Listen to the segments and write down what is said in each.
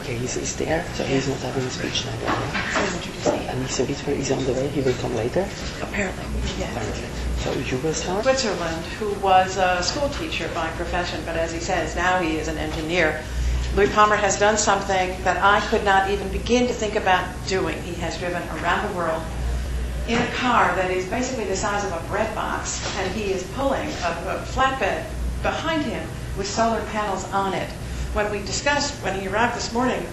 Okay, he's there, so he's not having a speech now. And so he's on the way, he will come later? Apparently, yes. Apparently. So you will start? Switzerland, who was a school teacher by profession, but as he says, now he is an engineer. Louis Palmer has done something that I could not even begin to think about doing. He has driven around the world in a car that is basically the size of a bread box, and he is pulling a flatbed behind him with solar panels on it. When we discussed, when he arrived this morning,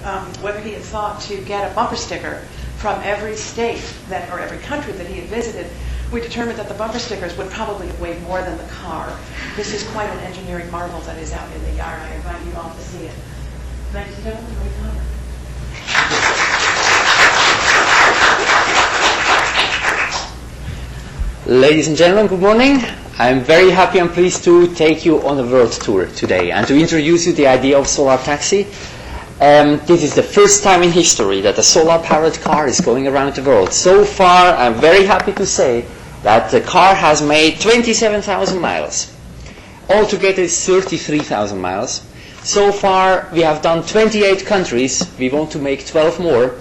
whether he had thought to get a bumper sticker from every state or every country that he had visited, we determined that the bumper stickers would probably have weighed more than the car. This is quite an engineering marvel that is out in the yard. I invite you all to see it. Ladies and gentlemen, Louis Palmer. Ladies and gentlemen, good morning. I'm very happy and pleased to take you on a world tour today and to introduce you the idea of solar taxi. This is the first time in history that a solar-powered car is going around the world. So far, I'm very happy to say that the car has made 27,000 miles. Altogether, it's 33,000 miles. So far, we have done 28 countries. We want to make 12 more.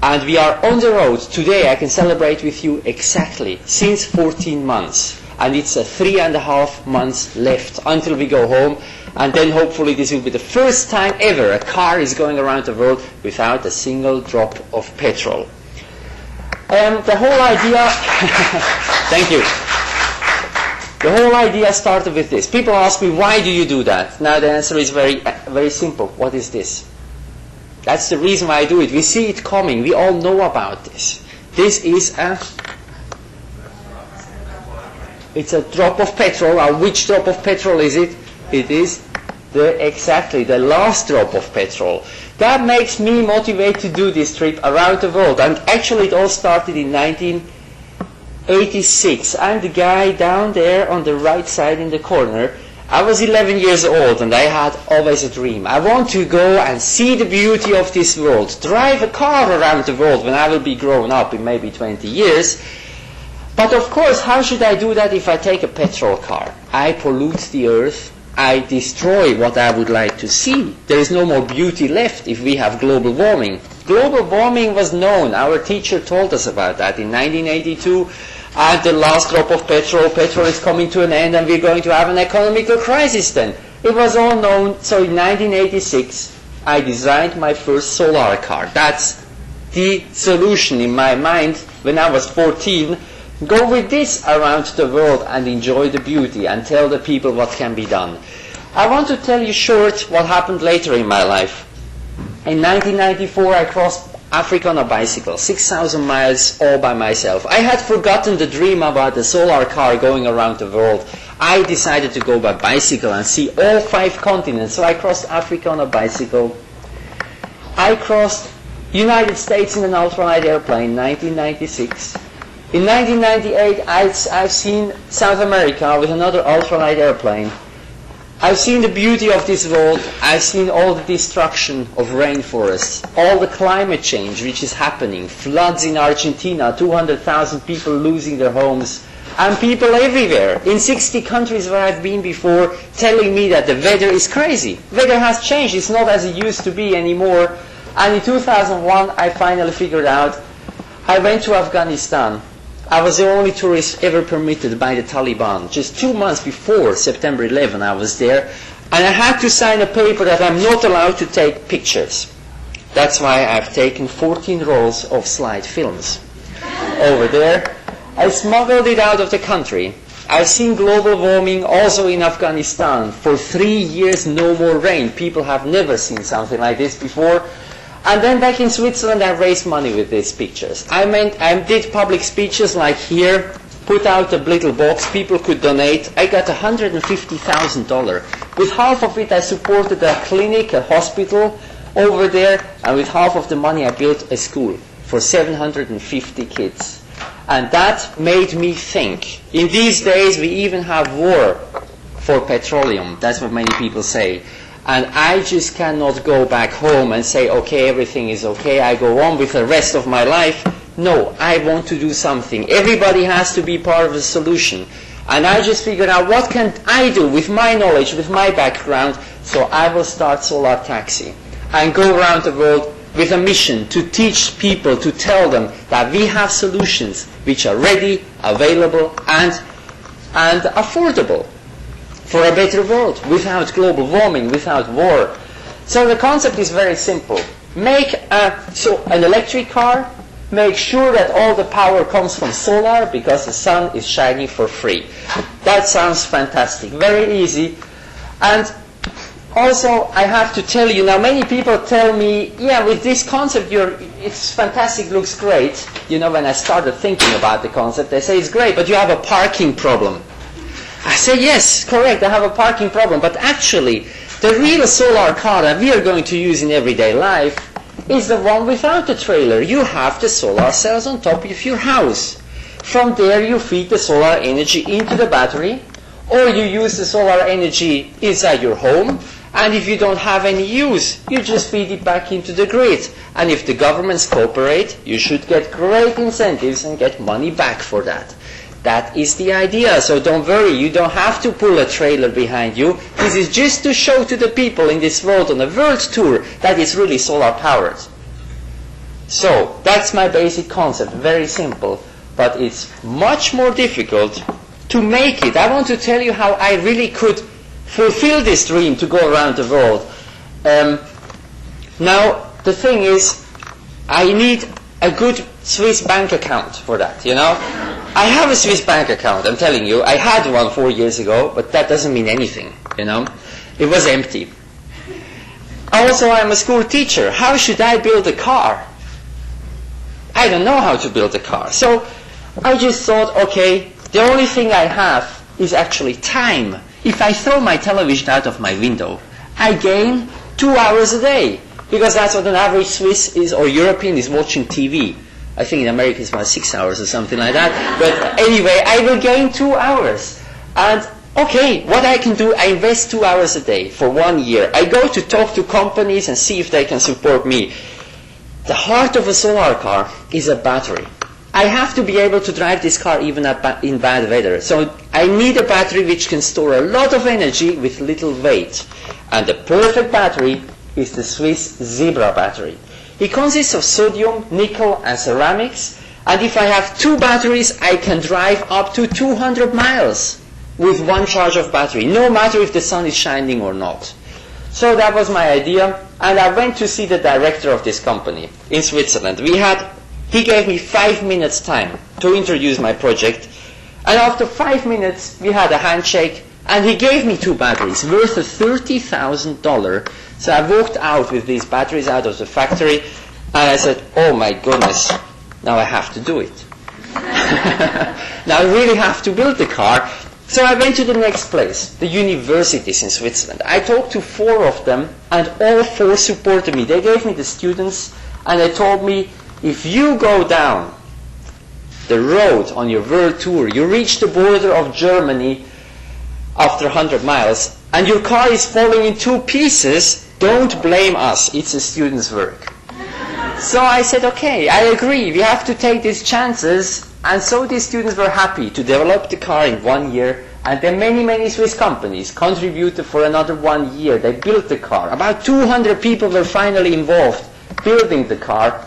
And we are on the road. Today, I can celebrate with you exactly since 14 months. And it's 3.5 months left until we go home. And then hopefully this will be the first time ever a car is going around the world without a single drop of petrol. The whole idea, thank you. The whole idea started with this. People ask me, why do you do that? Now the answer is very, very simple. What is this? That's the reason why I do it. We see it coming. We all know about this. This is it's a drop of petrol. Now, which drop of petrol is it? It is exactly the last drop of petrol. That makes me motivated to do this trip around the world. And actually it all started in 1986. I'm the guy down there on the right side in the corner. I was 11 years old and I had always a dream. I want to go and see the beauty of this world. Drive a car around the world when I will be grown up in maybe 20 years. But of course, how should I do that if I take a petrol car? I pollute the earth. I destroy what I would like to see. There is no more beauty left if we have global warming. Global warming was known. Our teacher told us about that in 1982. At the last drop of petrol is coming to an end and we're going to have an economical crisis then. It was all known. So in 1986, I designed my first solar car. That's the solution in my mind when I was 14. Go with this around the world and enjoy the beauty and tell the people what can be done. I want to tell you short what happened later in my life. In 1994 I crossed Africa on a bicycle, 6,000 miles all by myself. I had forgotten the dream about the solar car going around the world. I decided to go by bicycle and see all 5 continents. So I crossed Africa on a bicycle. I crossed United States in an ultralight airplane, 1996. In 1998, I've seen South America with another ultralight airplane. I've seen the beauty of this world. I've seen all the destruction of rainforests, all the climate change which is happening, floods in Argentina, 200,000 people losing their homes, and people everywhere, in 60 countries where I've been before, telling me that the weather is crazy. Weather has changed. It's not as it used to be anymore. And in 2001, I finally figured out. I went to Afghanistan. I was the only tourist ever permitted by the Taliban. Just 2 months before September 11, I was there. And I had to sign a paper that I'm not allowed to take pictures. That's why I've taken 14 rolls of slide films over there. I smuggled it out of the country. I've seen global warming also in Afghanistan. For 3 years, no more rain. People have never seen something like this before. And then back in Switzerland, I raised money with these pictures. I did public speeches like here, put out a little box, people could donate. I got $150,000. With half of it, I supported a clinic, a hospital over there, and with half of the money, I built a school for 750 kids. And that made me think. In these days, we even have war for petroleum. That's what many people say. And I just cannot go back home and say, okay, everything is okay, I go on with the rest of my life. No, I want to do something. Everybody has to be part of the solution. And I just figured out, what can I do with my knowledge, with my background? So I will start Solar Taxi. and go around the world with a mission to teach people, to tell them that we have solutions which are ready, available, and affordable for a better world, without global warming, without war. So the concept is very simple. Make an electric car, make sure that all the power comes from solar, because the sun is shining for free. That sounds fantastic, very easy. And also, I have to tell you, now many people tell me, yeah, with this concept, it's fantastic, looks great. You know, when I started thinking about the concept, they say it's great, but you have a parking problem. I say, yes, correct, I have a parking problem, but actually, the real solar car that we are going to use in everyday life is the one without the trailer. You have the solar cells on top of your house. From there, you feed the solar energy into the battery, or you use the solar energy inside your home, and if you don't have any use, you just feed it back into the grid. And if the governments cooperate, you should get great incentives and get money back for that. That is the idea. So don't worry, you don't have to pull a trailer behind you. This is just to show to the people in this world on a world tour that it's really solar powered. So that's my basic concept, very simple, but it's much more difficult to make it. I want to tell you how I really could fulfill this dream to go around the world. Now, the thing is, I need a good Swiss bank account for that, you know. I have a Swiss bank account, I'm telling you. I had one 4 years ago, but that doesn't mean anything, you know. It was empty. Also, I'm a school teacher. How should I build a car? I don't know how to build a car. So I just thought, okay, the only thing I have is actually time. If I throw my television out of my window, I gain 2 hours a day, because that's what an average Swiss is, or European is watching TV. I think in America it's about 6 hours or something like that. But anyway, I will gain 2 hours. And okay, what I can do, I invest 2 hours a day for 1 year. I go to talk to companies and see if they can support me. The heart of a solar car is a battery. I have to be able to drive this car even in bad weather. So I need a battery which can store a lot of energy with little weight. And the perfect battery is the Swiss Zebra battery. It consists of sodium, nickel, and ceramics. And if I have 2 batteries, I can drive up to 200 miles with 1 charge of battery, no matter if the sun is shining or not. So that was my idea. And I went to see the director of this company in Switzerland. He gave me 5 minutes time to introduce my project. And after 5 minutes, we had a handshake, and he gave me 2 batteries worth of $30,000. So I walked out with these batteries out of the factory, and I said, oh my goodness, now I have to do it. Now I really have to build the car. So I went to the next place, the universities in Switzerland. I talked to 4 of them, and all 4 supported me. They gave me the students, and they told me, if you go down the road on your world tour, you reach the border of Germany after 100 miles, and your car is falling in 2 pieces, don't blame us, it's a student's work. So I said, okay, I agree, we have to take these chances. And so these students were happy to develop the car in 1 year, and then many Swiss companies contributed for another 1 year. They built the car. About 200 people were finally involved building the car,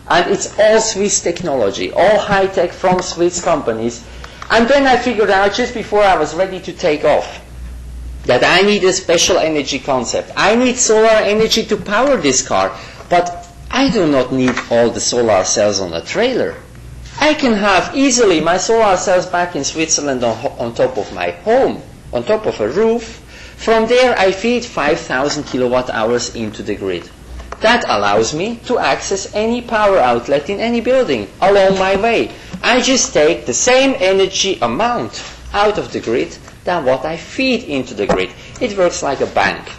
and it's all Swiss technology, all high-tech from Swiss companies. And then I figured out, just before I was ready to take off, that I need a special energy concept. I need solar energy to power this car, but I do not need all the solar cells on a trailer. I can have easily my solar cells back in Switzerland on top of my home, on top of a roof. From there I feed 5,000 kilowatt hours into the grid. That allows me to access any power outlet in any building along my way. I just take the same energy amount out of the grid than what I feed into the grid. It works like a bank.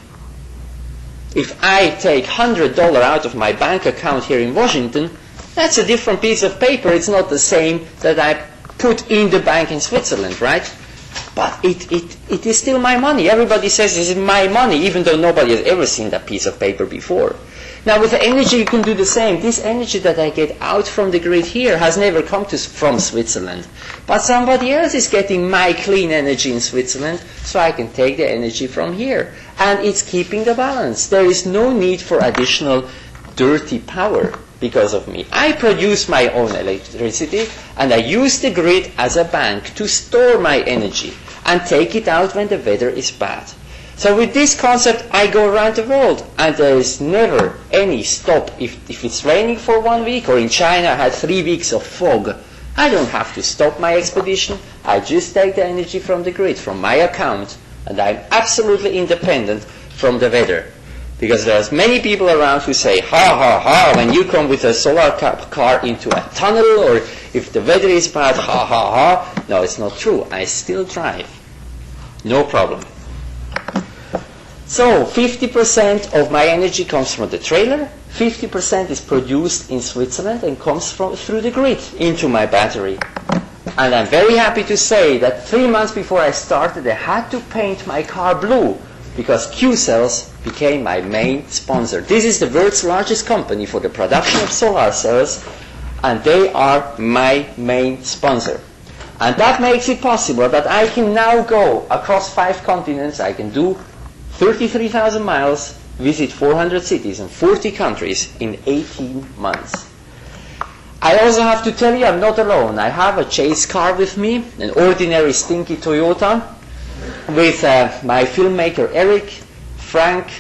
If I take $100 out of my bank account here in Washington, that's a different piece of paper. It's not the same that I put in the bank in Switzerland, right? But it is still my money. Everybody says this is my money, even though nobody has ever seen that piece of paper before. Now with the energy you can do the same. This energy that I get out from the grid here has never come from Switzerland. But somebody else is getting my clean energy in Switzerland, so I can take the energy from here. And it's keeping the balance. There is no need for additional dirty power because of me. I produce my own electricity, and I use the grid as a bank to store my energy and take it out when the weather is bad. So with this concept, I go around the world, and there is never any stop. If it's raining for 1 week, or in China I had 3 weeks of fog, I don't have to stop my expedition. I just take the energy from the grid, from my account, and I'm absolutely independent from the weather. Because there's many people around who say, ha ha ha, when you come with a solar car into a tunnel, or if the weather is bad, ha ha ha. No, it's not true. I still drive. No problem. So 50% of my energy comes from the trailer, 50% is produced in Switzerland and comes through the grid into my battery. And I'm very happy to say that 3 months before I started, I had to paint my car blue because Q-Cells became my main sponsor. This is the world's largest company for the production of solar cells, and they are my main sponsor. And that makes it possible that I can now go across 5 continents. I can do 33,000 miles, visit 400 cities and 40 countries in 18 months. I also have to tell you I'm not alone. I have a chase car with me, an ordinary stinky Toyota, with my filmmaker Eric, Frank,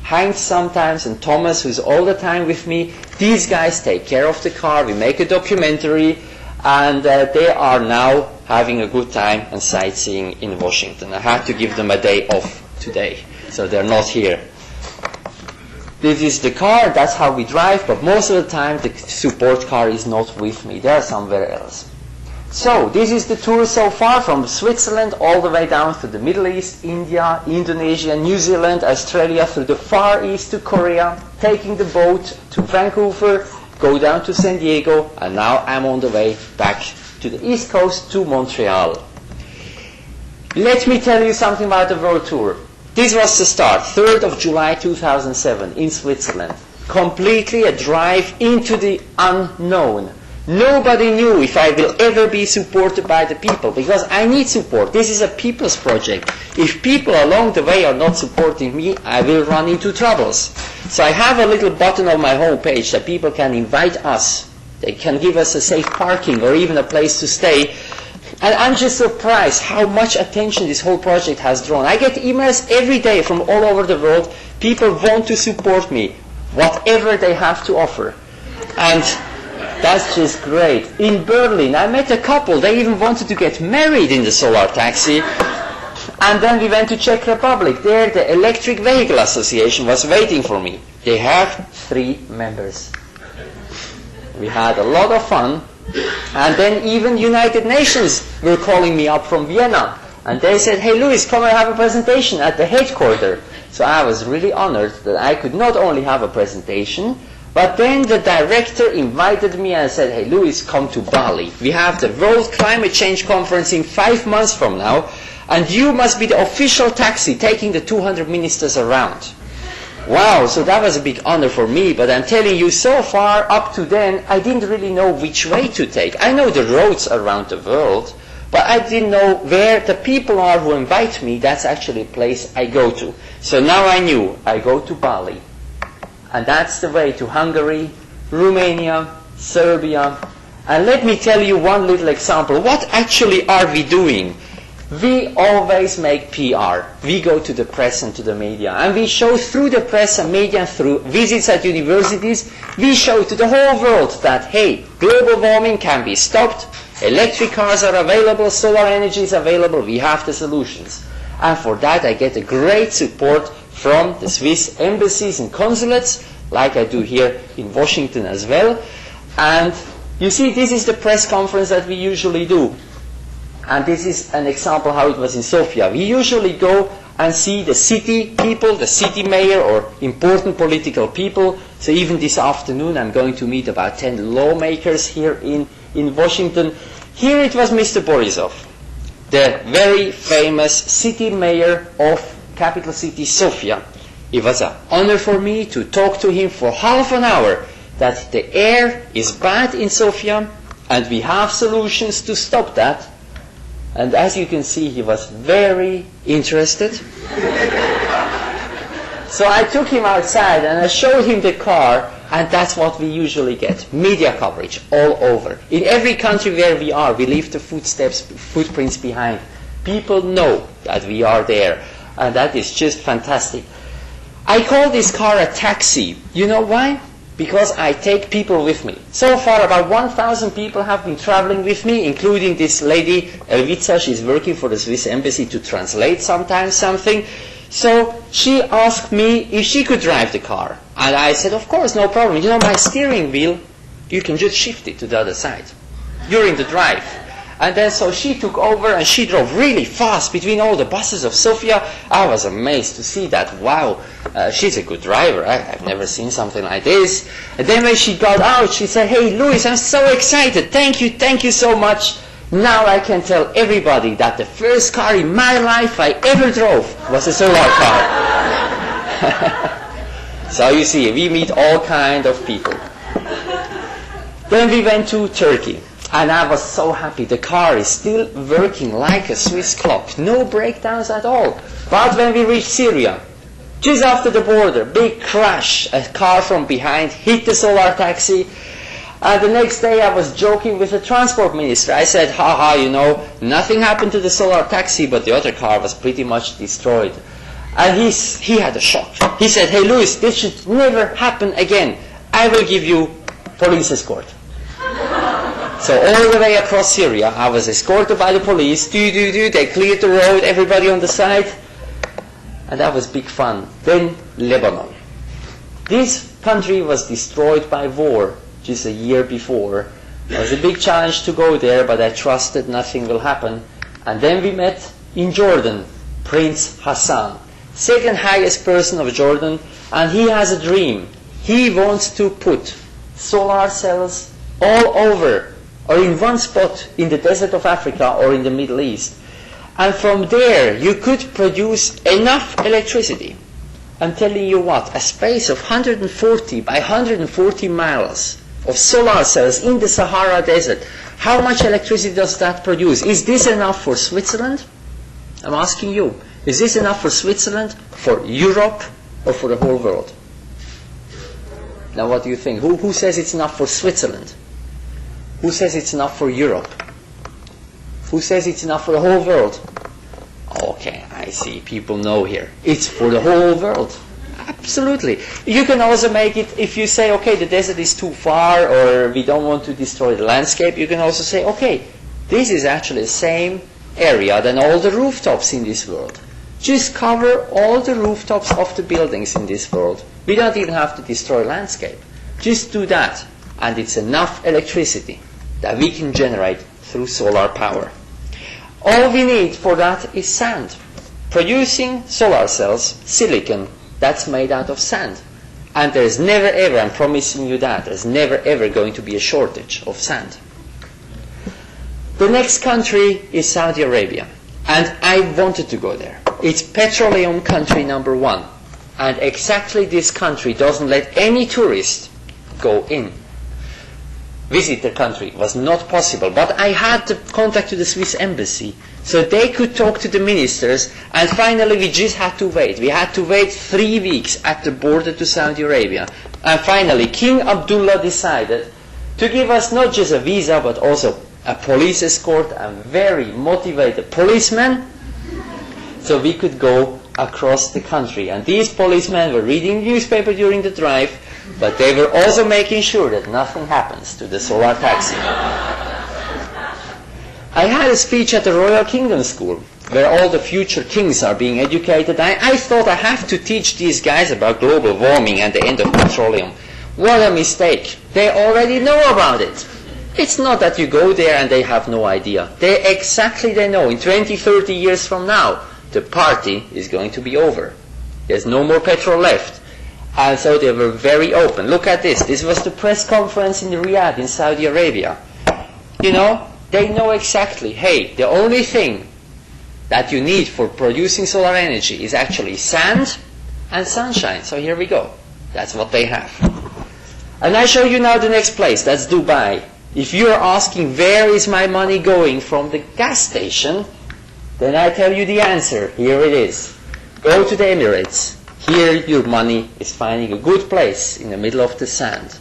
Heinz sometimes, and Thomas, who's all the time with me. These guys take care of the car. We make a documentary, and they are now having a good time and sightseeing in Washington. I had to give them a day off today, so they're not here. This is the car, that's how we drive, but most of the time the support car is not with me. They're somewhere else. So, this is the tour so far, from Switzerland all the way down to the Middle East, India, Indonesia, New Zealand, Australia, through the Far East to Korea, taking the boat to Vancouver, go down to San Diego, and now I'm on the way back to the East Coast to Montreal. Let me tell you something about the world tour. This was the start, 3rd of July 2007 in Switzerland. Completely a drive into the unknown. Nobody knew if I will ever be supported by the people, because I need support. This is a people's project. If people along the way are not supporting me, I will run into troubles. So I have a little button on my homepage that people can invite us. They can give us a safe parking or even a place to stay. And I'm just surprised how much attention this whole project has drawn. I get emails every day from all over the world. People want to support me, whatever they have to offer. And that's just great. In Berlin, I met a couple. They even wanted to get married in the solar taxi. And then we went to Czech Republic. There, the Electric Vehicle Association was waiting for me. They have 3 members. We had a lot of fun. And then even United Nations were calling me up from Vienna. And they said, hey Louis, come and have a presentation at the headquarters. So I was really honored that I could not only have a presentation, but then the director invited me and said, hey Louis, come to Bali. We have the World Climate Change Conference in 5 months from now, and you must be the official taxi taking the 200 ministers around. Wow, so that was a big honor for me, but I'm telling you, so far up to then, I didn't really know which way to take. I know the roads around the world, but I didn't know where the people are who invite me. That's actually a place I go to. So now I knew I go to Bali. And that's the way to Hungary, Romania, Serbia. And let me tell you one little example. What actually are we doing? We always make PR. We go to the press and to the media. And we show through the press and media, through visits at universities, we show to the whole world that, hey, global warming can be stopped, electric cars are available, solar energy is available, we have the solutions. And for that I get a great support from the Swiss embassies and consulates, like I do here in Washington as well. And you see, this is the press conference that we usually do. And this is an example how it was in Sofia. We usually go and see the city people, the city mayor, or important political people. So even this afternoon I'm going to meet about 10 lawmakers here in Washington. Here it was Mr. Borisov, the very famous city mayor of capital city Sofia. It was an honor for me to talk to him for half an hour that the air is bad in Sofia and we have solutions to stop that. And as you can see, he was very interested. So I took him outside and I showed him the car, and that's what we usually get. Media coverage all over. In every country where we are, we leave the footprints behind. People know that we are there, and that is just fantastic. I call this car a taxi. You know why? Because I take people with me. So far, about 1,000 people have been traveling with me, including this lady, Elvica. She's working for the Swiss Embassy to translate sometimes something. So she asked me if she could drive the car. And I said, of course, no problem. You know, my steering wheel, you can just shift it to the other side during the drive. And then so she took over and she drove really fast between all the buses of Sofia. I was amazed to see that. Wow, she's a good driver. I've never seen something like this. And then when she got out, she said, hey, Louis, I'm so excited. Thank you so much. Now I can tell everybody that the first car in my life I ever drove was a solar car. So you see, we meet all kind of people. Then we went to Turkey. And I was so happy. The car is still working like a Swiss clock. No breakdowns at all. But when we reached Syria, just after the border, big crash. A car from behind hit the solar taxi. And the next day I was joking with the transport minister. I said, haha, you know, nothing happened to the solar taxi, but the other car was pretty much destroyed. And he had a shock. He said, hey, Louis, this should never happen again. I will give you police escort. So all the way across Syria, I was escorted by the police. They cleared the road, everybody on the side. And that was big fun. Then Lebanon. This country was destroyed by war just a year before. It was a big challenge to go there, but I trusted nothing will happen. And then we met in Jordan, Prince Hassan, second highest person of Jordan, and he has a dream. He wants to put solar cells all over, or in one spot in the desert of Africa or in the Middle East. And from there you could produce enough electricity. I'm telling you what, a space of 140 by 140 miles of solar cells in the Sahara Desert. How much electricity does that produce? Is this enough for Switzerland? I'm asking you. Is this enough for Switzerland, for Europe, or for the whole world? Now what do you think? Who says it's enough for Switzerland? Who says it's enough for Europe? Who says it's enough for the whole world? Okay, I see. People know here. It's for the whole world. Absolutely. You can also make it, if you say, okay, the desert is too far, or we don't want to destroy the landscape, you can also say, okay, this is actually the same area than all the rooftops in this world. Just cover all the rooftops of the buildings in this world. We don't even have to destroy landscape. Just do that. And it's enough electricity that we can generate through solar power. All we need for that is sand. Producing solar cells, silicon, that's made out of sand. And there's never ever, I'm promising you that, there's never ever going to be a shortage of sand. The next country is Saudi Arabia. And I wanted to go there. It's petroleum country number 1. And exactly this country doesn't let any tourist go in. Visit the country was not possible, but I had the contact to the Swiss Embassy, so they could talk to the ministers, and finally we just had to wait. We had to wait 3 weeks at the border to Saudi Arabia, and finally King Abdullah decided to give us not just a visa, but also a police escort and very motivated policemen, so we could go across the country. And these policemen were reading the newspaper during the drive, but they were also making sure that nothing happens to the solar taxi. I had a speech at the Royal Kingdom School, where all the future kings are being educated. I thought I have to teach these guys about global warming and the end of petroleum. What a mistake. They already know about it. It's not that you go there and they have no idea. They know. In 20, 30 years from now, the party is going to be over. There's no more petrol left. And so they were very open. Look at this. This was the press conference in Riyadh in Saudi Arabia. You know, they know exactly, hey, the only thing that you need for producing solar energy is actually sand and sunshine. So here we go. That's what they have. And I show you now the next place. That's Dubai. If you're asking where is my money going from the gas station, then I tell you the answer. Here it is. Go to the Emirates. Here your money is finding a good place in the middle of the sand.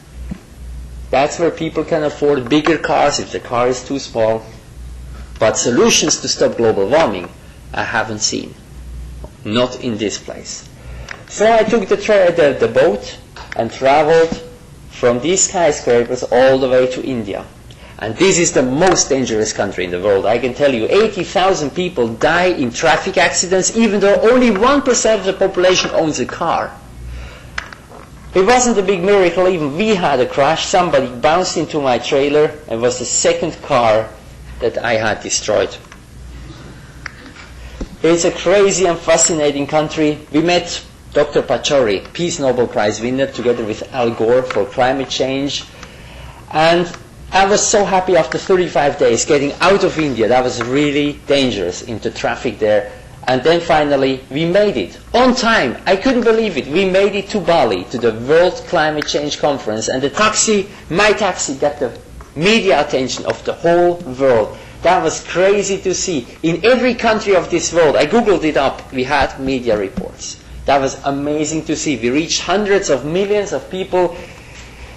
That's where people can afford bigger cars if the car is too small. But solutions to stop global warming, I haven't seen. Not in this place. So I took the boat and traveled from these skyscrapers all the way to India. And this is the most dangerous country in the world. I can tell you, 80,000 people die in traffic accidents, even though only 1% of the population owns a car. It wasn't a big miracle, even we had a crash. Somebody bounced into my trailer, and it was the second car that I had destroyed. It's a crazy and fascinating country. We met Dr. Pachauri, Peace Nobel Prize winner, together with Al Gore for climate change. And I was so happy after 35 days getting out of India. That was really dangerous into traffic there. And then finally we made it on time. I couldn't believe it. We made it to Bali, to the World Climate Change Conference. And my taxi got the media attention of the whole world. That was crazy to see. In every country of this world, I googled it up, we had media reports. That was amazing to see. We reached hundreds of millions of people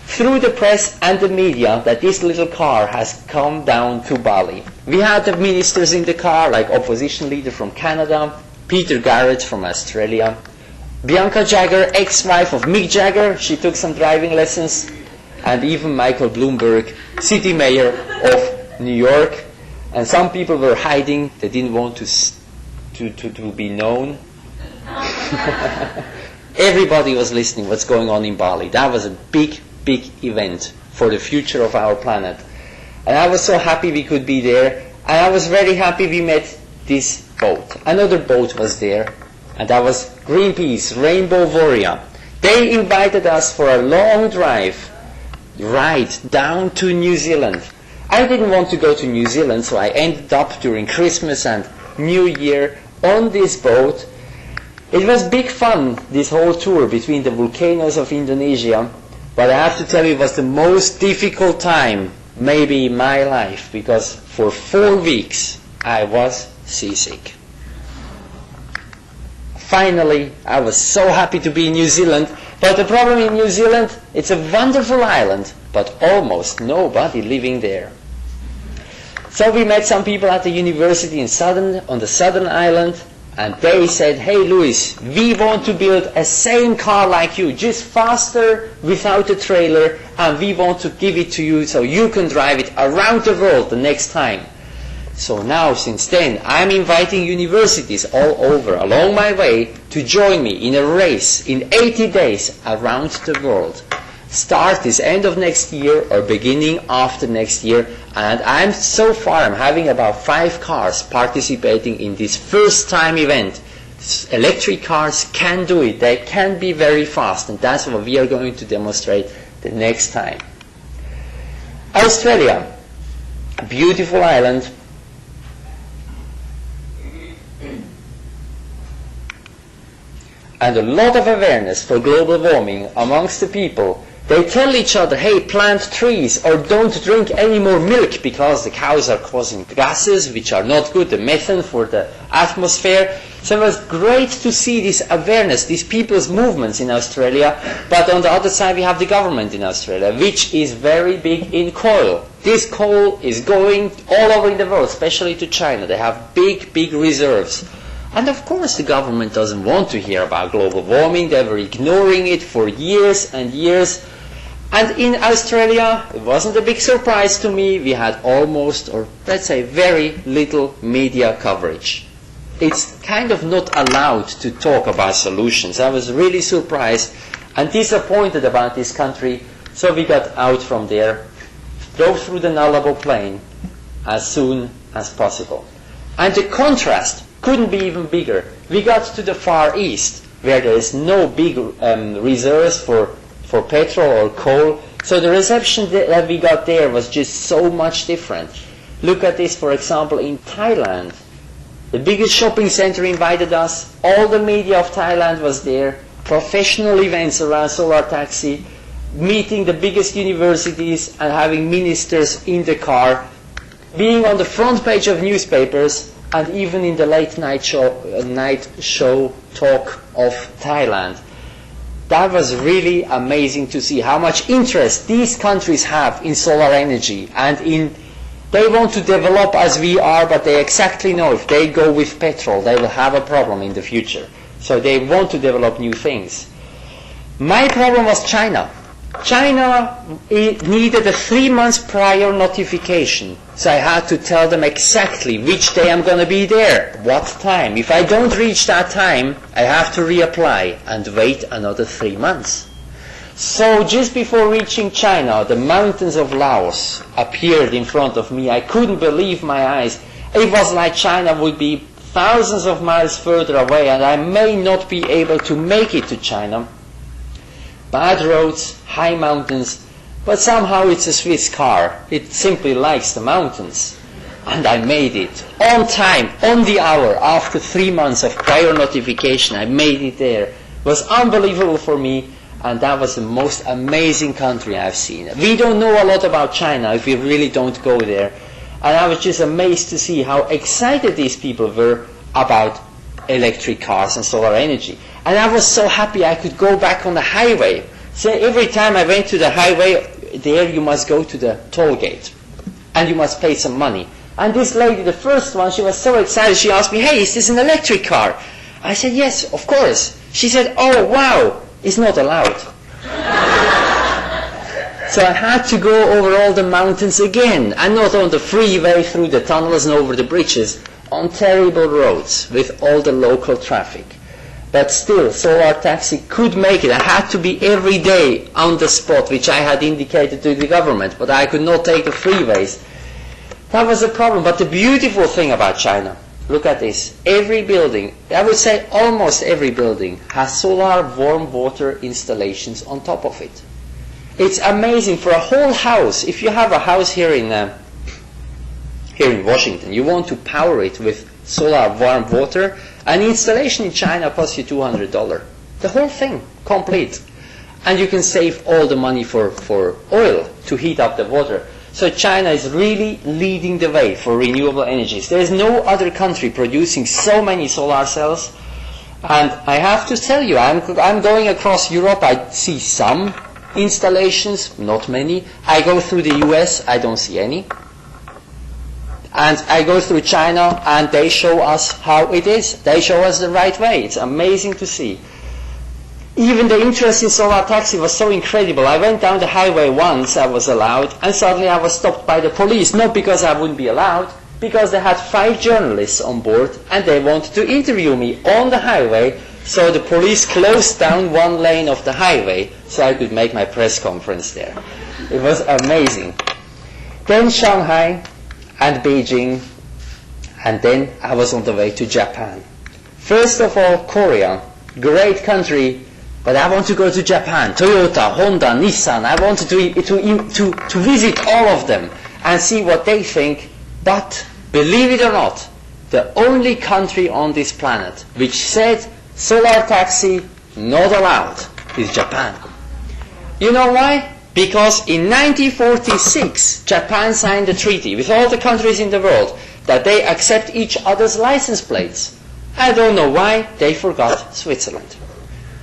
through the press and the media that this little car has come down to Bali. We had the ministers in the car, like opposition leader from Canada, Peter Garrett from Australia, Bianca Jagger, ex-wife of Mick Jagger, she took some driving lessons, and even Michael Bloomberg, city mayor of New York. And some people were hiding, they didn't want to be known. Everybody was listening what's going on in Bali. That was a big event for the future of our planet. And I was so happy we could be there. And I was very happy we met this boat. Another boat was there, and that was Greenpeace, Rainbow Warrior. They invited us for a long ride down to New Zealand. I didn't want to go to New Zealand, so I ended up during Christmas and New Year on this boat. It was big fun, this whole tour between the volcanoes of Indonesia, but I have to tell you it was the most difficult time maybe in my life, because for 4 weeks I was seasick. Finally, I was so happy to be in New Zealand, but the problem in New Zealand, it's a wonderful island, but almost nobody living there. So we met some people at the university on the southern island, and they said, hey Louis, we want to build a same car like you, just faster, without a trailer, and we want to give it to you so you can drive it around the world the next time. So now, since then, I'm inviting universities all over along my way to join me in a race in 80 days around the world. Start this end of next year or beginning after next year, and I'm having about 5 cars participating in this first time event. Electric cars can do it, they can be very fast, and that's what we are going to demonstrate the next time. Australia, a beautiful island. And a lot of awareness for global warming amongst the people. They tell each other, hey, plant trees or don't drink any more milk because the cows are causing gases which are not good, the methane for the atmosphere. So it was great to see this awareness, these people's movements in Australia. But on the other side we have the government in Australia, which is very big in coal. This coal is going all over in the world, especially to China. They have big reserves. And of course the government doesn't want to hear about global warming. They were ignoring it for years and years. And in Australia, it wasn't a big surprise to me. We had almost, or let's say very little media coverage. It's kind of not allowed to talk about solutions. I was really surprised and disappointed about this country. So we got out from there, drove through the Nullarbor Plain as soon as possible. And the contrast couldn't be even bigger. We got to the Far East, where there is no big reserves for petrol or coal. So the reception that we got there was just so much different. Look at this, for example, in Thailand. The biggest shopping center invited us. All the media of Thailand was there. professional events around solar taxi, meeting the biggest universities and having ministers in the car, being on the front page of newspapers, and even in the late night show talk of Thailand. That was really amazing to see how much interest these countries have in solar energy, and they want to develop as we are, but they exactly know if they go with petrol, they will have a problem in the future. So they want to develop new things. My problem was China. China needed a 3 months prior notification. So I had to tell them exactly which day I'm going to be there, what time. If I don't reach that time, I have to reapply and wait another 3 months. So just before reaching China, the mountains of Laos appeared in front of me. I couldn't believe my eyes. It was like China would be thousands of miles further away, and I may not be able to make it to China. Bad roads, high mountains, but somehow it's a Swiss car. It simply likes the mountains. And I made it on time, on the hour, after 3 months of prior notification. I made it there. It was unbelievable for me, and that was the most amazing country I've seen. We don't know a lot about China if we really don't go there. And I was just amazed to see how excited these people were about electric cars and solar energy. And I was so happy I could go back on the highway. So every time I went to the highway, there you must go to the toll gate. And you must pay some money. And this lady, the first one, she was so excited. She asked me, "Hey, is this an electric car?" I said, "Yes, of course." She said, "Oh, wow, it's not allowed." So I had to go over all the mountains again, and not on the freeway through the tunnels and over the bridges, on terrible roads with all the local traffic. But still, solar taxi could make it. I had to be every day on the spot, which I had indicated to the government, but I could not take the freeways. That was a problem. But the beautiful thing about China, look at this. Every building, I would say almost every building, has solar warm water installations on top of it. It's amazing. For a whole house, if you have a house here in Washington, you want to power it with solar warm water, an installation in China costs you $200. The whole thing, complete. And you can save all the money for oil to heat up the water. So China is really leading the way for renewable energies. There is no other country producing so many solar cells. And I have to tell you, I'm going across Europe. I see some installations, not many. I go through the US, I don't see any. And I go through China, and they show us how it is. They show us the right way. It's amazing to see. Even the interest in solar taxi was so incredible. I went down the highway once, I was allowed, and suddenly I was stopped by the police. Not because I wouldn't be allowed, because they had 5 journalists on board, and they wanted to interview me on the highway. So the police closed down one lane of the highway so I could make my press conference there. It was amazing. Then Shanghai and Beijing, and then I was on the way to Japan. First of all, Korea, great country, but I want to go to Japan. Toyota, Honda, Nissan, I wanted to visit all of them and see what they think. But believe it or not, the only country on this planet which said solar taxi not allowed is Japan. You know why? Because in 1946, Japan signed a treaty with all the countries in the world that they accept each other's license plates. I don't know why they forgot Switzerland.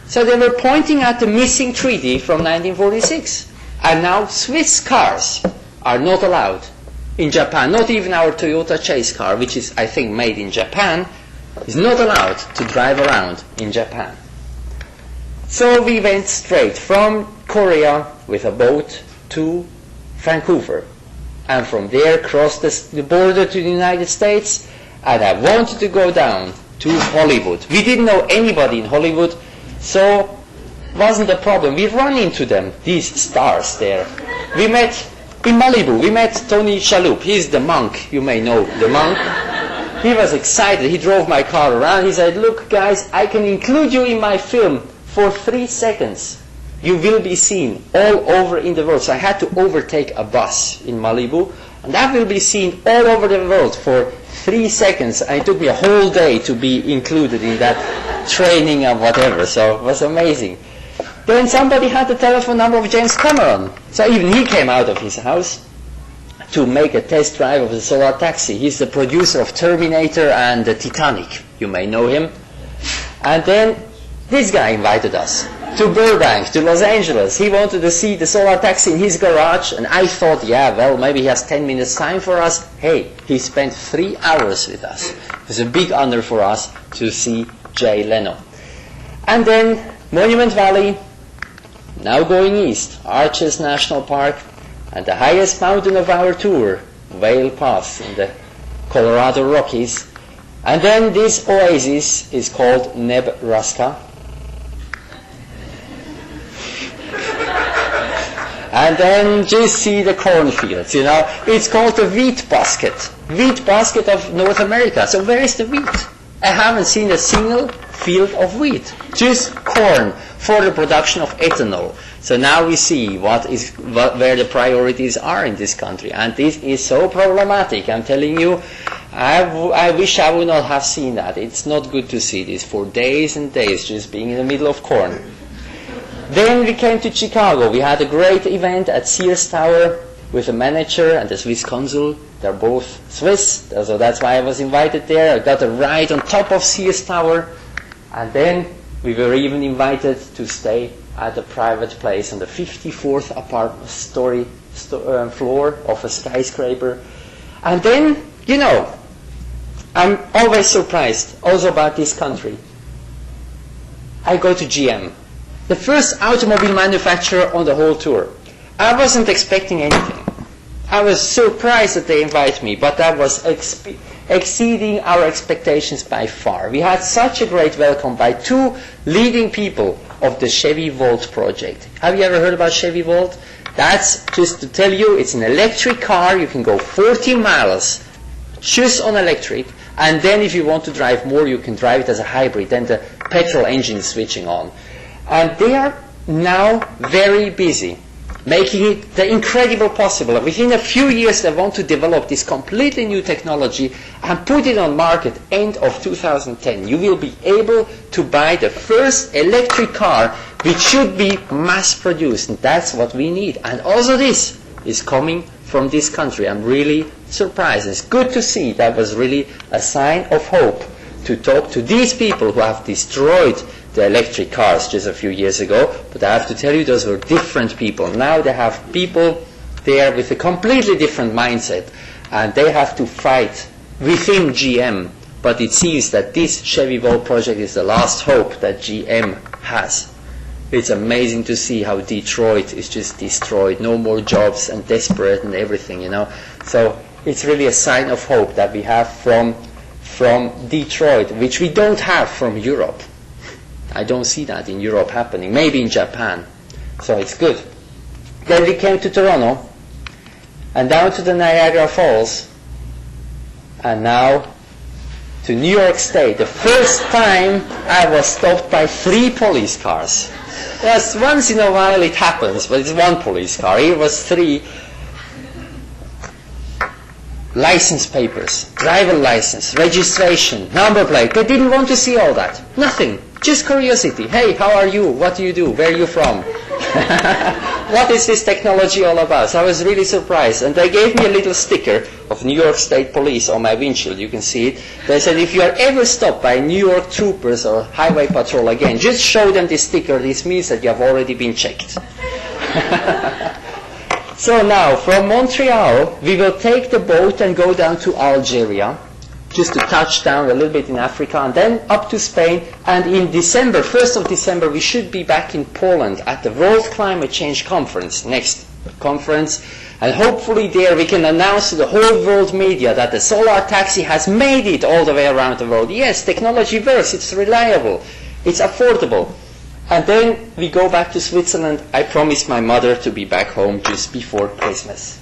So they were pointing at the missing treaty from 1946. And now Swiss cars are not allowed in Japan. Not even our Toyota Chase car, which is, I think, made in Japan, is not allowed to drive around in Japan. So we went straight from Korea with a boat to Vancouver, and from there crossed the border to the United States, and I wanted to go down to Hollywood. We didn't know anybody in Hollywood, so wasn't a problem. We ran into them, these stars there. We met in Malibu, we met Tony Shalhoub. He's the monk, you may know the monk. He was excited. He drove my car around. He said, "Look guys, I can include you in my film for 3 seconds. You will be seen all over in the world." So I had to overtake a bus in Malibu, And that will be seen all over the world for 3 seconds. And it took me a whole day to be included in that training and whatever. So it was amazing. Then somebody had the telephone number of James Cameron. So even he came out of his house to make a test drive of the solar taxi. He's the producer of Terminator and Titanic. You may know him. And then this guy invited us to Burbank, to Los Angeles. He wanted to see the solar taxi in his garage, and I thought, yeah, well, maybe he has 10 minutes time for us. Hey, he spent 3 hours with us. It was a big honor for us to see Jay Leno. And then Monument Valley, now going east, Arches National Park, and the highest mountain of our tour, Whale Pass in the Colorado Rockies. And then this oasis is called Nebraska. And then just see the cornfields, you know. It's called the wheat basket of North America. So where is the wheat? I haven't seen a single field of wheat, just corn for the production of ethanol. So now we see where the priorities are in this country. And this is so problematic. I'm telling you, I wish I would not have seen that. It's not good to see this for days and days, just being in the middle of corn. Then we came to Chicago. We had a great event at Sears Tower with the manager and the Swiss consul. They're both Swiss, so that's why I was invited there. I got a ride on top of Sears Tower. And then we were even invited to stay at a private place on the 54th floor of a skyscraper. And then, you know, I'm always surprised also about this country. I go to GM, the first automobile manufacturer on the whole tour. I wasn't expecting anything. I was surprised that they invited me, but that was exceeding our expectations by far. We had such a great welcome by 2 leading people of the Chevy Volt project. Have you ever heard about Chevy Volt? That's, just to tell you, it's an electric car. You can go 40 miles just on electric, and then if you want to drive more, you can drive it as a hybrid. Then the petrol engine is switching on. And they are now very busy making it the incredible possible. Within a few years, they want to develop this completely new technology and put it on market end of 2010. You will be able to buy the first electric car which should be mass-produced, and that's what we need. And also this is coming from this country. I'm really surprised. It's good to see. That was really a sign of hope to talk to these people who have destroyed the electric cars just a few years ago, but I have to tell you, those were different people. Now they have people there with a completely different mindset, and they have to fight within GM. But it seems that this Chevy Volt project is the last hope that GM has. It's amazing to see how Detroit is just destroyed, no more jobs and desperate and everything, you know. So it's really a sign of hope that we have from Detroit, which we don't have from Europe. I don't see that in Europe happening. Maybe in Japan. So it's good. Then we came to Toronto, and down to the Niagara Falls, and now to New York State. The first time I was stopped by 3 police cars. Yes, once in a while it happens, but it's 1 police car. Here was 3. License papers, driver license, registration, number plate. They didn't want to see all that. Nothing. Just curiosity. Hey, how are you? What do you do? Where are you from? What is this technology all about? So I was really surprised. And they gave me a little sticker of New York State Police on my windshield. You can see it. They said, if you are ever stopped by New York troopers or highway patrol again, just show them this sticker. This means that you have already been checked. So now, from Montreal, we will take the boat and go down to Algeria, just to touch down a little bit in Africa, and then up to Spain. And in December, 1st of December, we should be back in Poland at the World Climate Change Conference, next conference. And hopefully there we can announce to the whole world media that the solar taxi has made it all the way around the world. Yes, technology works, it's reliable, it's affordable. And then we go back to Switzerland. I promised my mother to be back home just before Christmas.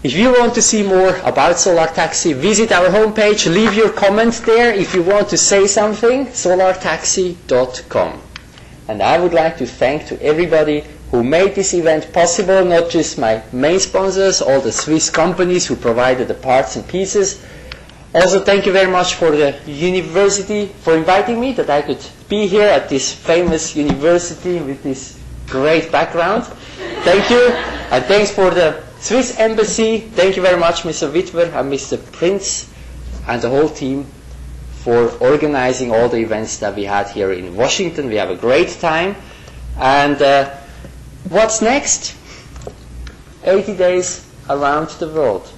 If you want to see more about Solar Taxi, visit our homepage, leave your comment there. If you want to say something, solartaxi.com. And I would like to thank to everybody who made this event possible, not just my main sponsors, all the Swiss companies who provided the parts and pieces. Also, thank you very much for the university for inviting me, that I could be here at this famous university with this great background. Thank you. And thanks for the Swiss Embassy. Thank you very much, Mr. Witwer and Mr. Prince and the whole team for organizing all the events that we had here in Washington. We have a great time. And what's next? 80 days around the world.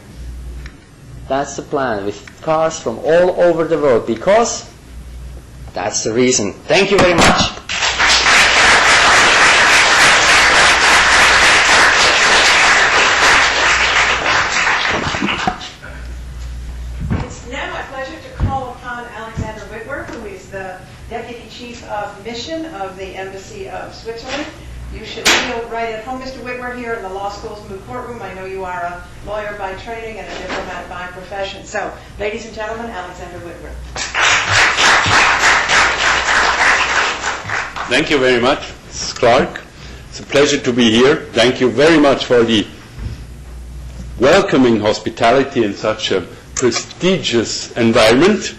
That's the plan, with cars from all over the world, because that's the reason. Thank you very much. It's now my pleasure to call upon Alexander Witwer, who is the Deputy Chief of Mission of the Embassy of Switzerland. You should feel right at home, Mr. Witwer, here in the law school's moot courtroom. I know you are a lawyer by training and a diplomat by profession. So, ladies and gentlemen, Alexander Witwer. Thank you very much, Mrs. Clark. It's a pleasure to be here. Thank you very much for the welcoming hospitality in such a prestigious environment.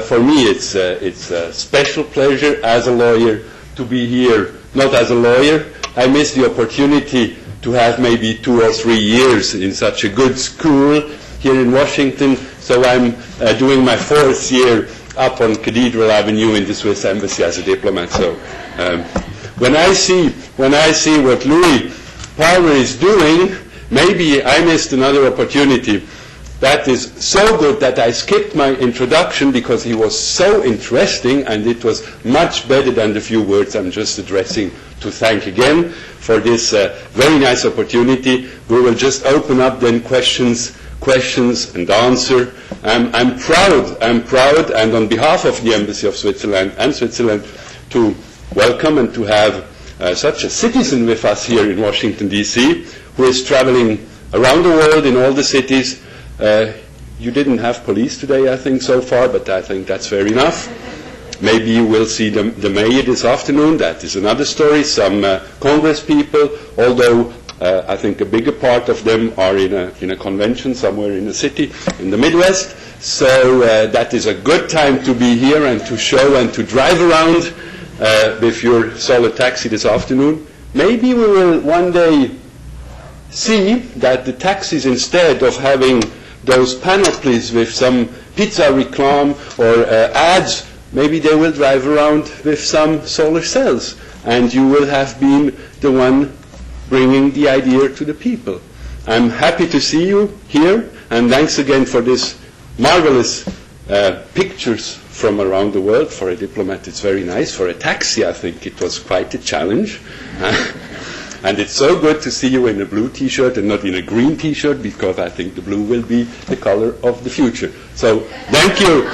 For me, it's a special pleasure as a lawyer to be here. Not as a lawyer. I missed the opportunity to have maybe 2 or 3 years in such a good school here in Washington. So I'm doing my 4th year up on Cathedral Avenue in the Swiss Embassy as a diplomat. So when I see what Louis Palmer is doing, maybe I missed another opportunity. That is so good that I skipped my introduction because he was so interesting, and it was much better than the few words I'm just addressing, to thank again for this very nice opportunity. We will just open up then questions and answer. I'm proud, and on behalf of the Embassy of Switzerland and Switzerland, to welcome and to have such a citizen with us here in Washington, D.C., who is traveling around the world in all the cities. You didn't have police today, I think, so far, but I think that's fair enough. Maybe you will see the mayor this afternoon. That is another story. Some Congress people, although I think a bigger part of them are in a convention somewhere in a city in the Midwest. So that is a good time to be here and to show and to drive around with your solid taxi this afternoon. Maybe we will one day see that the taxis, instead of having those panoplies with some pizza reclam or ads, maybe they will drive around with some solar cells, and you will have been the one bringing the idea to the people. I'm happy to see you here, and thanks again for this marvelous pictures from around the world. For a diplomat, it's very nice. For a taxi, I think it was quite a challenge. And it's so good to see you in a blue T-shirt and not in a green T-shirt, because I think the blue will be the color of the future. So thank you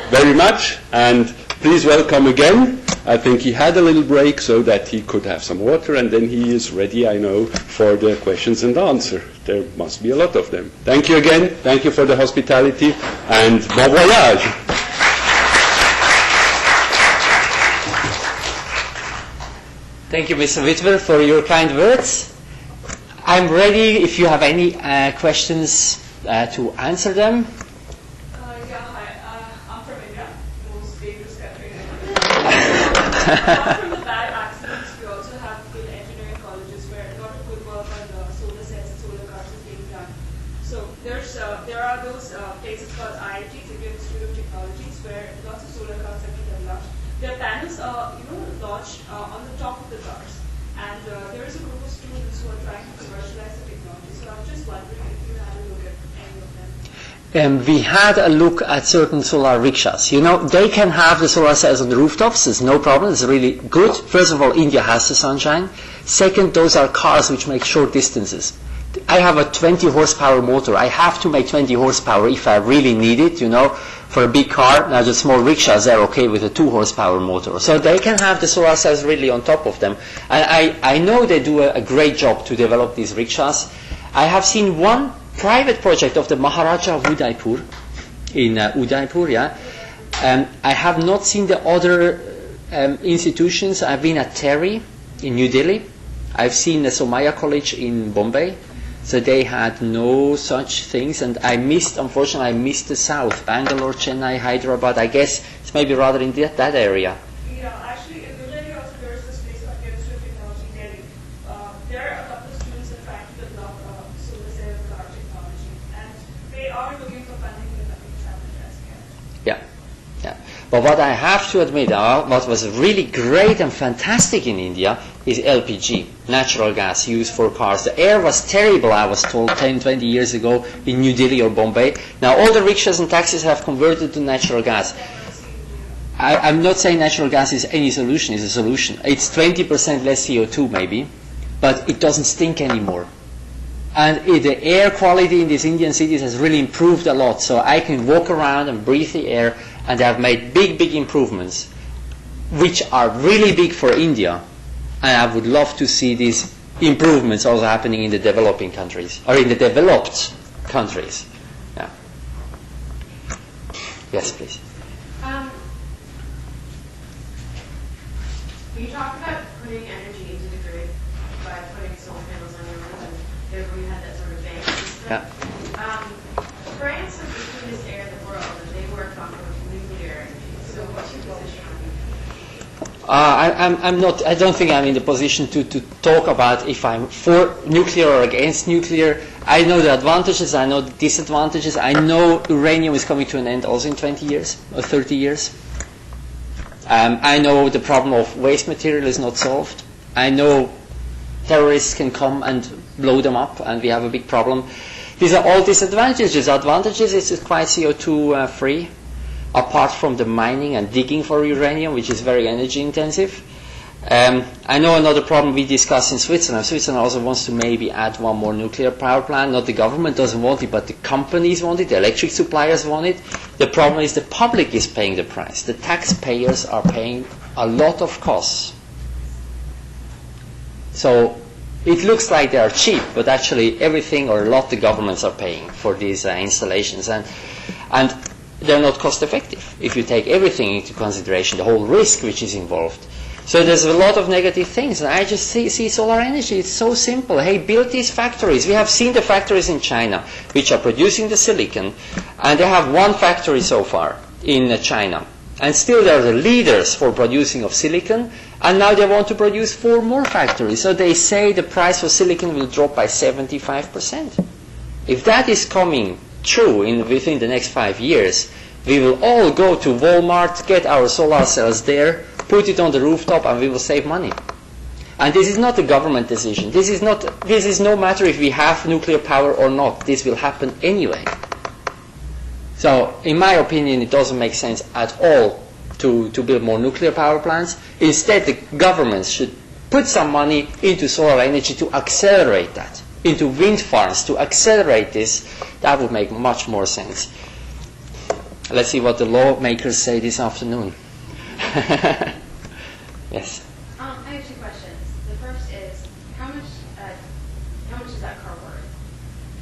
very much, and please welcome again. I think he had a little break so that he could have some water, and then he is ready, I know, for the questions and answer. There must be a lot of them. Thank you again. Thank you for the hospitality, and bon voyage. Thank you, Mr. Witwer, for your kind words. I'm ready if you have any questions to answer them. I'm from India, most dangerous country in the world. Apart from the bad accidents, we also have good engineering colleges where a lot of good work on the solar cells and solar cars is being done. So there are those places called IITs, Indian Institute of Technologies, where lots of solar cars have been developed. Their panels are launched on the top of the cars, and there is a group of students who are trying to commercialize the technology. So I'm just wondering if you had a look at any of them. We had a look at certain solar rickshaws. They can have the solar cells on the rooftops. There's no problem. It's really good. First of all, India has the sunshine. Second, those are cars which make short distances. I have a 20 horsepower motor. I have to make 20 horsepower if I really need it, for a big car. Now the small rickshaws are okay with a 2 horsepower motor. So they can have the solar cells really on top of them. And I know they do a great job to develop these rickshaws. I have seen one private project of the Maharaja of Udaipur, in Udaipur, yeah. I have not seen the other institutions. I've been at TERI in New Delhi. I've seen the Somaya College in Bombay, so they had no such things, and unfortunately, I missed the south, Bangalore, Chennai, Hyderabad. I guess it's maybe rather in that area. Yeah, actually, in New Delhi also there is this place called Chemistry of Technology Delhi. There are a couple of students in fact who develop solar cell and car technology, and they are looking for funding with nothing is happening as yet. Yeah. But what I have to admit, what was really great and fantastic in India is LPG, natural gas used for cars. The air was terrible, I was told 10, 20 years ago in New Delhi or Bombay. Now all the rickshaws and taxis have converted to natural gas. I'm not saying natural gas is any solution, it's a solution. It's 20% less CO2 maybe, but it doesn't stink anymore. And the air quality in these Indian cities has really improved a lot. So I can walk around and breathe the air, and they have made big, big improvements, which are really big for India. And I would love to see these improvements also happening in the developing countries, or in the developed countries. Yeah. Yes, please. You talked about putting energy into the grid by putting solar panels on your roof, and therefore you had that sort of bank system. Yeah. France is the cleanest air in the world, and they work on nuclear energy. So what's your position on nuclear? I don't think I'm in the position to talk about if I'm for nuclear or against nuclear. I know the advantages, I know the disadvantages. I know uranium is coming to an end also in 20 years or 30 years. I know the problem of waste material is not solved. I know terrorists can come and blow them up, and we have a big problem. These are all disadvantages. Advantages is it's quite CO2 free, apart from the mining and digging for uranium, which is very energy intensive. I know another problem we discussed in Switzerland. Switzerland also wants to maybe add one more nuclear power plant. Not the government doesn't want it, but the companies want it, the electric suppliers want it. The problem is the public is paying the price. The taxpayers are paying a lot of costs. So it looks like they are cheap, but actually everything or a lot the governments are paying for these installations. And they're not cost effective if you take everything into consideration, the whole risk which is involved. So there's a lot of negative things, and I just see solar energy. It's so simple. Hey, build these factories. We have seen the factories in China which are producing the silicon, and they have one factory so far in China. And still they're the leaders for producing of silicon, and now they want to produce 4 more factories. So they say the price for silicon will drop by 75%. If that is coming true within the next 5 years, we will all go to Walmart, get our solar cells there, put it on the rooftop, and we will save money. And this is not a government decision. This is no matter if we have nuclear power or not. This will happen anyway. So, in my opinion, it doesn't make sense at all to build more nuclear power plants. Instead, the governments should put some money into solar energy to accelerate that, into wind farms to accelerate this. That would make much more sense. Let's see what the lawmakers say this afternoon. Yes. I have 2 questions. The first is, how much is that car worth?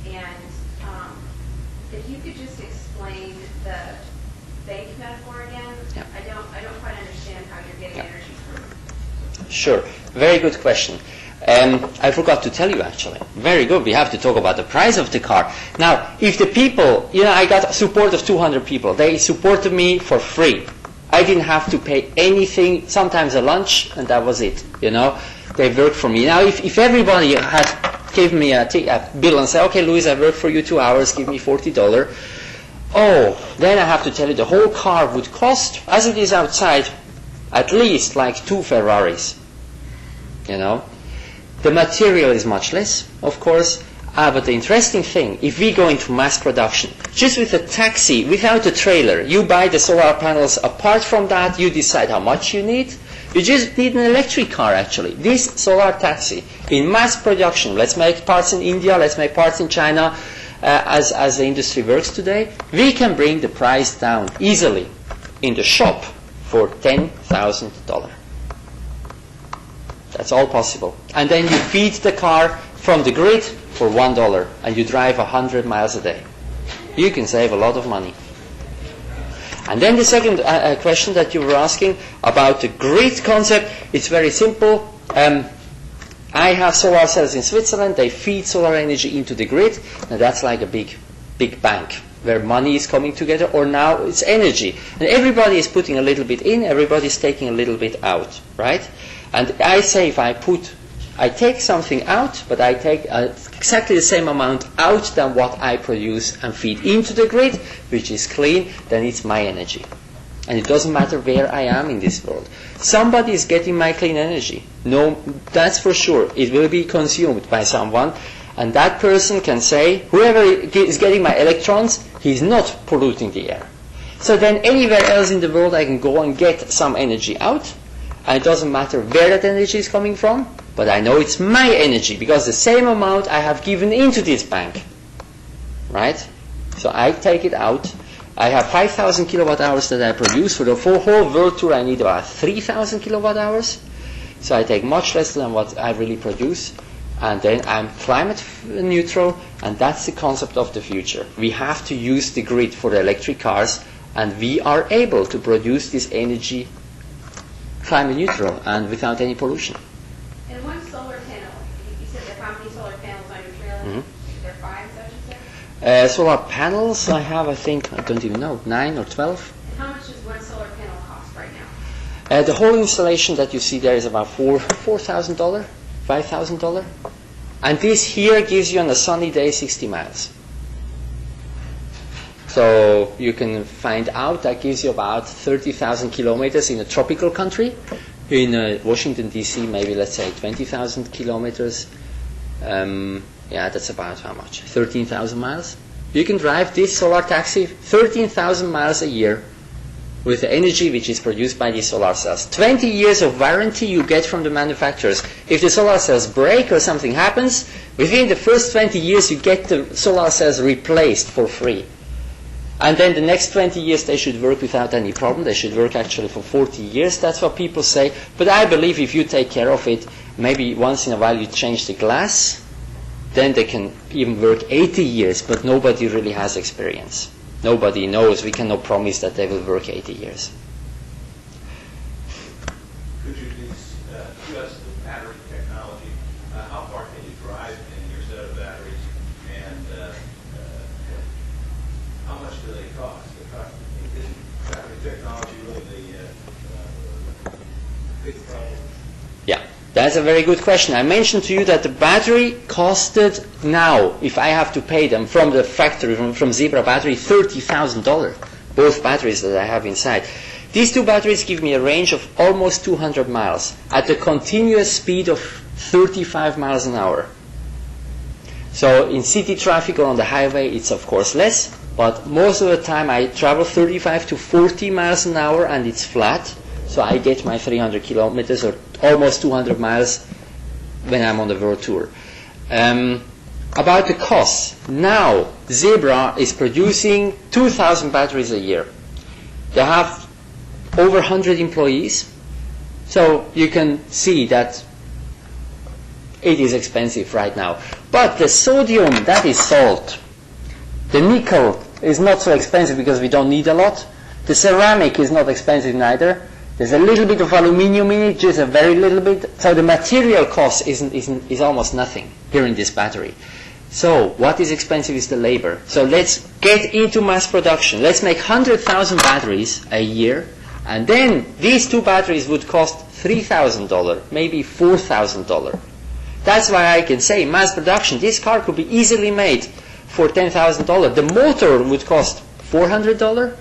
And if you could just explain the bank metaphor again. Yeah. I don't quite understand how you're getting energy from. Sure. Very good question. I forgot to tell you actually. Very good. We have to talk about the price of the car. Now, if the people, I got support of 200 people. They supported me for free. I didn't have to pay anything, sometimes a lunch, and that was it. They worked for me. Now, if everybody had given me a bill and said, okay, Louis, I worked for you 2 hours, give me $40. Then I have to tell you the whole car would cost, as it is outside, at least like 2 Ferraris. The material is much less, of course. But the interesting thing, if we go into mass production, just with a taxi, without a trailer, you buy the solar panels. Apart from that, you decide how much you need. You just need an electric car, actually. This solar taxi, in mass production, let's make parts in India, let's make parts in China, as the industry works today, we can bring the price down easily in the shop for $10,000. That's all possible. And then you feed the car from the grid for $1, and you drive 100 miles a day. You can save a lot of money. And then the second question that you were asking about the grid concept, it's very simple. I have solar cells in Switzerland. They feed solar energy into the grid. Now that's like a big bank where money is coming together, or now it's energy. And everybody is putting a little bit in, everybody is taking a little bit out, right? And I say if I take something out, but I take exactly the same amount out than what I produce and feed into the grid, which is clean, then it's my energy. And it doesn't matter where I am in this world. Somebody is getting my clean energy. No, that's for sure. It will be consumed by someone. And that person can say, whoever is getting my electrons, he's not polluting the air. So then anywhere else in the world I can go and get some energy out. And it doesn't matter where that energy is coming from, but I know it's my energy because the same amount I have given into this bank. Right? So I take it out. I have 5,000 kilowatt hours that I produce. For the whole world tour I need about 3,000 kilowatt hours. So I take much less than what I really produce. And then I'm climate neutral, and that's the concept of the future. We have to use the grid for the electric cars, and we are able to produce this energy climate neutral and without any pollution. And one solar panel, you said there are how many solar panels on your trailer? There are 5, is that what you said? Solar panels, I have, I think, I don't even know, 9 or 12. And how much does one solar panel cost right now? The whole installation that you see there is about $4,000, $5,000. And this here gives you on a sunny day 60 miles. So you can find out that gives you about 30,000 kilometers in a tropical country. In Washington, D.C., maybe let's say 20,000 kilometers. Yeah, that's about how much? 13,000 miles. You can drive this solar taxi 13,000 miles a year with the energy which is produced by these solar cells. 20 years of warranty you get from the manufacturers. If the solar cells break or something happens, within the first 20 years you get the solar cells replaced for free. And then the next 20 years they should work without any problem. They should work actually for 40 years. That's what people say. But I believe if you take care of it, maybe once in a while you change the glass, then they can even work 80 years, but nobody really has experience. Nobody knows. We cannot promise that they will work 80 years. Could you discuss the battery technology? How far can you drive in your set of batteries? And how much do they cost? Isn't battery technology really the big problem? Yeah, that's a very good question. I mentioned to you that the battery costed now, if I have to pay them from the factory, from Zebra Battery, $30,000. Both batteries that I have inside. These two batteries give me a range of almost 200 miles at a continuous speed of 35 miles an hour. So in city traffic or on the highway, it's of course less, but most of the time I travel 35 to 40 miles an hour and it's flat. So I get my 300 kilometers or almost 200 miles when I'm on the world tour. About the costs. Now, Zebra is producing 2,000 batteries a year. They have over 100 employees. So you can see that it is expensive right now. But the sodium, that is salt. The nickel is not so expensive because we don't need a lot. The ceramic is not expensive neither. There's a little bit of aluminium in it, just a very little bit. So the material cost is almost nothing here in this battery. So what is expensive is the labor. So let's get into mass production. Let's make 100,000 batteries a year. And then these two batteries would cost $3,000, maybe $4,000. That's why I can say mass production, this car could be easily made for $10,000. The motor would cost $400.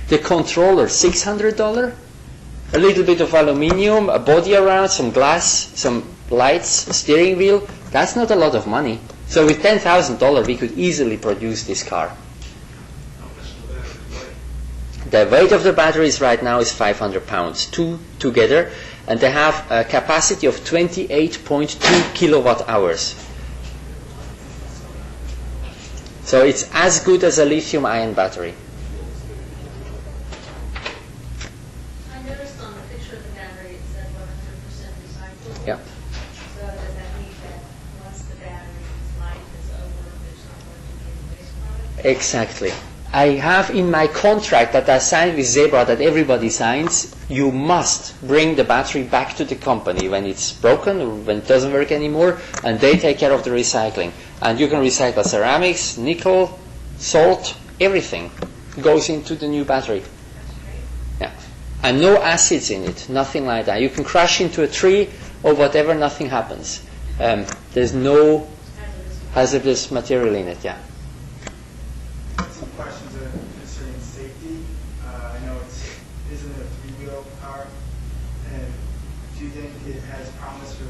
The controller, $600. A little bit of aluminium, a body around, some glass, some lights, a steering wheel. That's not a lot of money. So with $10,000 we could easily produce this car. The weight of the batteries right now is 500 pounds, two together, and they have a capacity of 28.2 kilowatt hours. So it's as good as a lithium-ion battery. Yeah. So does that mean that once the battery's life is over, there's not going to be any waste product? Exactly. I have in my contract that I signed with Zebra that everybody signs, you must bring the battery back to the company when it's broken or when it doesn't work anymore, and they take care of the recycling. And you can recycle ceramics, nickel, salt, everything goes into the new battery. Yeah. And no acids in it, nothing like that. You can crash into a tree or whatever, nothing happens. There's no hazardous material in it, yeah. Some questions are concerning safety. I know it isn't a three-wheel car, and do you think it has promise for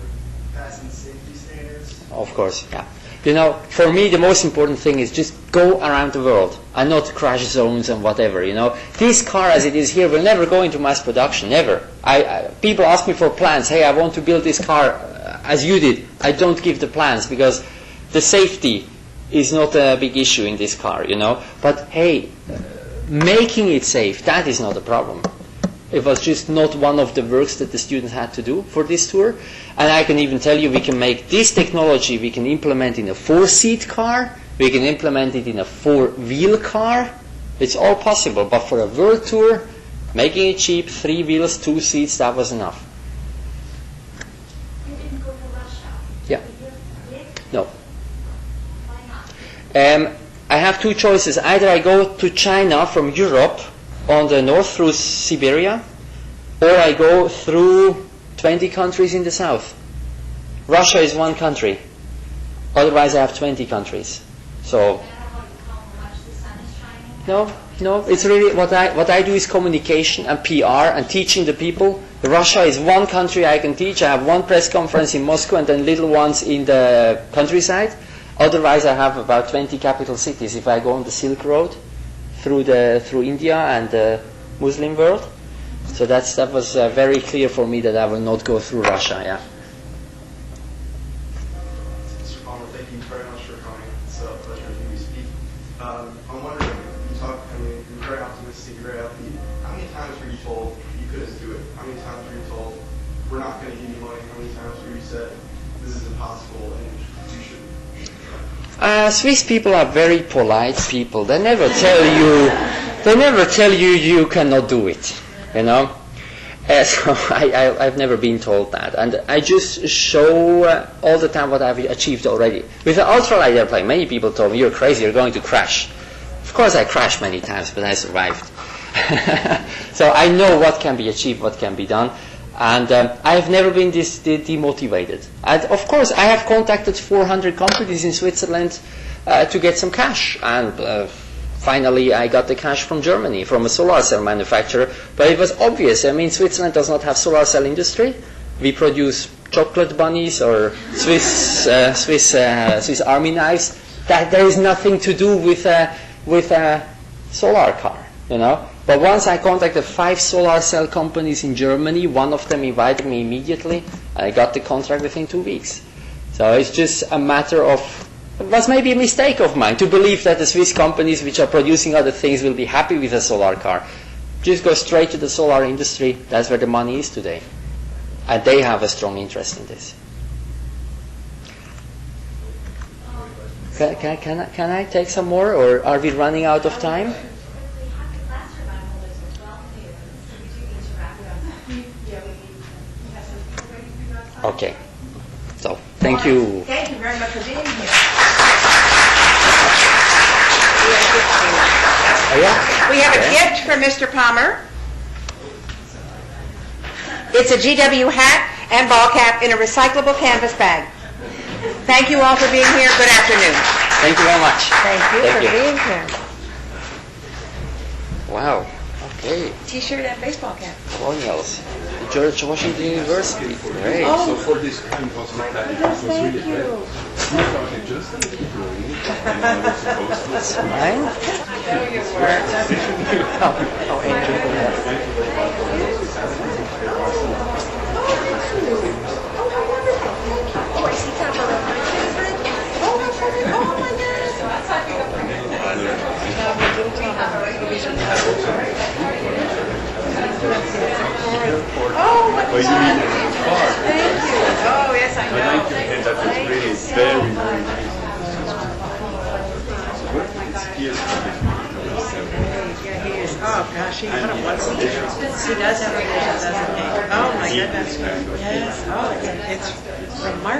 passing safety standards? Of course, yeah. You know, for me, the most important thing is just go around the world and not crash zones and whatever, you know. This car as it is here will never go into mass production, never. People ask me for plans. Hey, I want to build this car as you did. I don't give the plans because the safety is not a big issue in this car, you know. But hey, making it safe, that is not a problem. It was just not one of the works that the students had to do for this tour. And I can even tell you, we can make this technology, we can implement in a 4-seat car, we can implement it in a 4-wheel car. It's all possible. But for a world tour, making it cheap, 3 wheels, 2 seats, that was enough. You didn't go to Russia? Yeah. You did? No. Why not? I have 2 choices. Either I go to China from Europe on the north through Siberia, or I go through 20 countries in the south. Russia is 1 country. Otherwise, I have 20 countries. So, How much the sun is shining? no. It's really what I do is communication and PR and teaching the people. Russia is 1 country I can teach. I have 1 press conference in Moscow and then little ones in the countryside. Otherwise, I have about 20 capital cities if I go on the Silk Road through India and the Muslim world. So that was very clear for me that I will not go through Russia. Yeah. Mr. Palmer, thank you very much for coming. It's a pleasure to hear you speak. I'm wondering, you're very optimistic, you're very upbeat. How many times were you told you couldn't do it? How many times were you told, we're not going to give you money? How many times were you said, this is impossible and you should? Swiss people are very polite people. They never tell you you cannot do it, you know. So I've never been told that, and I just show all the time what I've achieved already. With the ultralight airplane, many people told me, you're crazy, you're going to crash. Of course I crashed many times, but I survived. So I know what can be achieved, what can be done. And I've never been this demotivated. And of course, I have contacted 400 companies in Switzerland to get some cash. And finally, I got the cash from Germany, from a solar cell manufacturer. But it was obvious. I mean, Switzerland does not have solar cell industry. We produce chocolate bunnies or Swiss Army knives. That there is nothing to do with a solar car, you know. But once I contacted 5 solar cell companies in Germany, one of them invited me immediately. I got the contract within 2 weeks. So it's just a matter of, it was maybe a mistake of mine to believe that the Swiss companies which are producing other things will be happy with a solar car. Just go straight to the solar industry. That's where the money is today. And they have a strong interest in this. Can I take some more, or are we running out of time? Okay. So, thank you. Thank you very much for being here. We have a gift for Mr. Palmer. It's a GW hat and ball cap in a recyclable canvas bag. Thank you all for being here. Good afternoon. Thank you very much. Thank you Thank for you. being here. Wow. Okay. T-shirt and baseball cap. Colonials. George Washington University. Great. So for this kind of that it was really great. That's fine. Oh, Andrew. Oh, I see top of Oh, my Oh, what But you need it far. Thank you. Oh, yes, I But I know. think that was really very, very nice. So it's here. Oh, gosh, he what a wonderful vision. He does have a vision, doesn't he? Oh, my goodness. Yes. Oh, it's remarkable.